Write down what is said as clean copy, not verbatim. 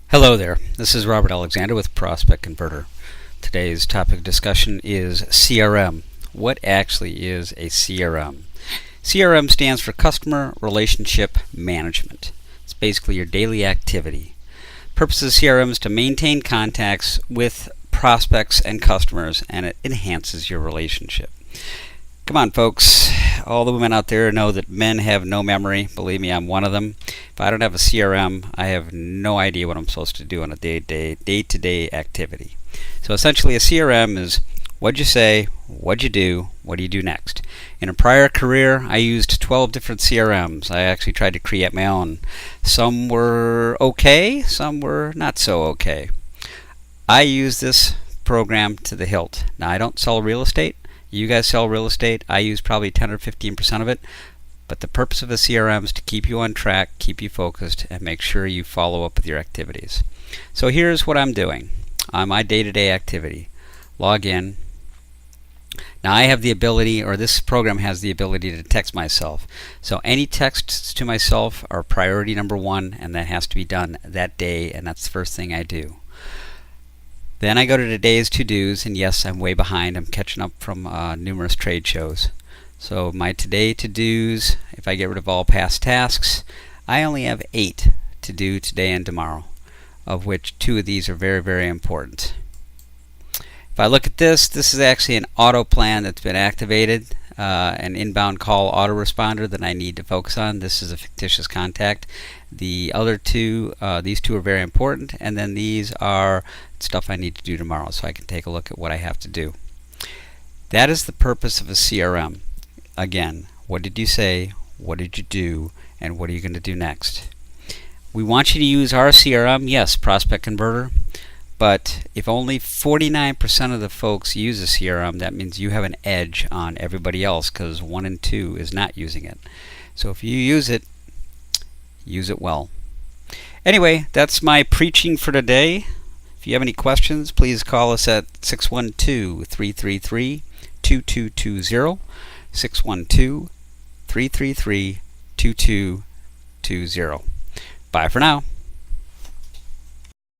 Hello there, this is Robert Alexander with Prospect Converter. Today's topic of discussion is CRM. What actually is a CRM? CRM stands for Customer Relationship Management. It's basically your daily activity. Purpose of CRM is to maintain contacts with prospects and customers, and it enhances your relationship. Come on, folks. All the women out there know that men have no memory. Believe me, I'm one of them. If I don't have a CRM, I have no idea what I'm supposed to do on a day-to-day activity. So essentially, a CRM is what'd you say, what'd you do, what do you do next? In a prior career, I used 12 different CRMs. I actually tried to create my own. Some were okay, some were not so okay. I use this program to the hilt. Now, I don't sell real estate. You guys sell real estate. I use probably 10 or 15% of it. But the purpose of a CRM is to keep you on track, keep you focused, and make sure you follow up with your activities. So here's what I'm doing on my day-to-day activity. Log in. Now I have the ability, or this program has the ability to text myself. So any texts to myself are priority number one, and that has to be done that day, and that's the first thing I do. Then I go to today's to-dos, and yes, I'm way behind. I'm catching up from numerous trade shows. So my today to-dos, if I get rid of all past tasks, I only have 8 to do today and tomorrow, of which 2 of these are very, very important. If I look at this is actually an auto plan that's been activated, an inbound call autoresponder that I need to focus on. This is a fictitious contact. The other 2, these 2 are very important, and then these are stuff I need to do tomorrow, so I can take a look at what I have to do. That is the purpose of a CRM. Again, what did you say, what did you do, and what are you going to do next? We want you to use our CRM, yes, Prospect Converter, but if only 49% of the folks use a CRM, that means you have an edge on everybody else, because 1 in 2 is not using it. So if you use it well. Anyway, that's my preaching for today. If you have any questions, please call us at 612-333-2220, 612-333-2220. Bye for now.